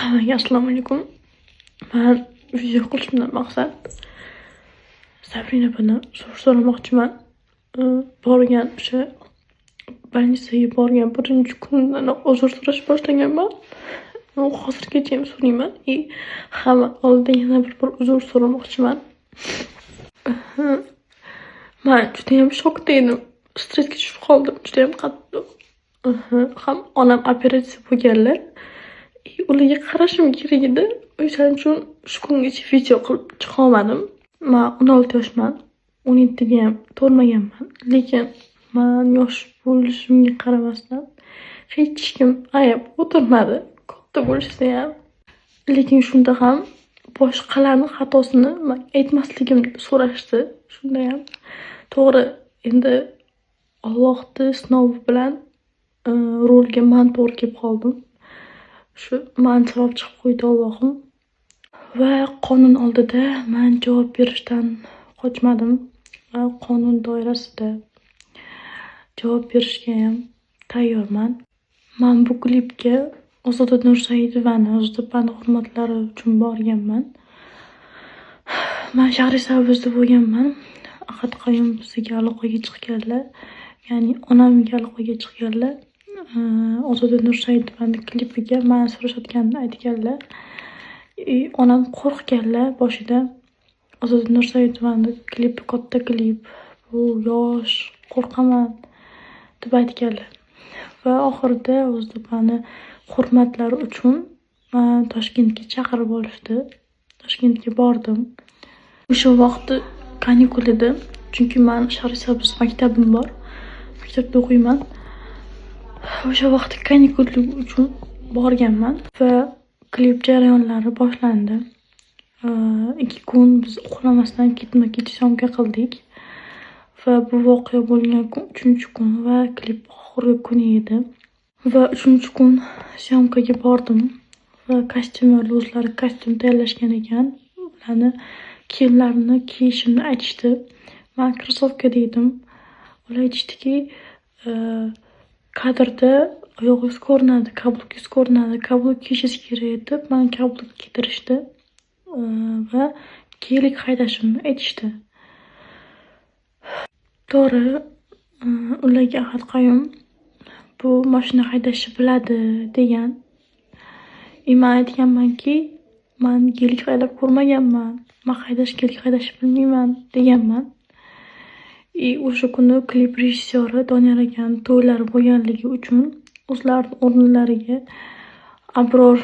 Assalomu alaykum. Men video qilishimdan maqsad Sabrina opani so'ramoqchiman. Borgan o'sha больницаga borgan birinchi kunidanoq uzr so'rash boshlaganman. Hozirgacha ham so'rayman. Hamma oldida yana bir uzr so'ramoqchiman. Men juda ham shokda edim. Stressga tushib qoldim. Juda ham qattiq. Ham onam operatsiya bo'lganlar. Ularga qarashim kerak edi. O'shaning uchun shu kungacha video qilib chiqa olmadim. Men 16 yoshman. 17 ga ham to'lmaganman. Lekin men yosh bo'lishimga qaramasdan hech kim ayab o'tirmadi. Katta bo'lishsa ham. Lekin shunda ham boshqalarning xatosini men aytmasligimni so'rashdi. Shunda ham to'g'ri, endi Allohning sinovi bilan rolga men to'g'ri kelib qoldim. Shu men sabab chiqib qo'ydi Allohim. Va qonun oldida men javob berishdan qochmadim va qonun doirasida javob berishga ham tayyorman. Men bu klipga Ozoda Nursaidovani, Ozoda opani hurmatlari uchun borganman. Men Shahrisabzda bo'lganman. Ahad Qayum bizga aloqaga chiqqanlar, ya'ni onamga aloqaga chiqqanlar. Ozoda Nursaidovani klipiga meni so'rashayotganini aytganlar. Onam qo'rqganlar boshida. Ozoda Nursaidovani klipi katta klip, bu yosh, qo'rqaman deb aytganlar. Va oxirida Ozoda opani hurmatlari uchun meni Toshkentga chaqirib olishdi. Toshkentga bordim. O'sha vaqtda kanikul edi, chunki men Shahrisabz maktabim bor. Maktabda o'qiyman. O'sha vaqtda kanikulligi uchun borganman va klip jarayonlari boshlandi. 2 kun biz uxlamasdan ketma-ket syomka qildik. Va bu voqea bo'lgan kun 3-kun va klip oxirgi kuni edi. Va 3-kun syomkaga bordim va kostyumerlar o'zlari kostyum tayyorlashgan ekan. Ularni kiyimlarini kiyishimni aytishdi. Men krossovka dedim. Ular aytishdiki, kadrda oyog'ingiz ko'rinadi, kablukingiz ko'rinadi, kabluk kiyishingiz kerak deb meni kabluk kiydirishdi va gelik haydashimni aytishdi. To'g'ri, ularga Ahad Qayum bu mashina haydashni biladi degan. Men aytganmanki, men gelik haydab ko'rmaganman. Men gelik haydashni bilmayman deganman. O'sha kuni klip rejissyori Doniyor aka to'ylari bo'lganligi uchun o'zlarining o'rinlariga Abror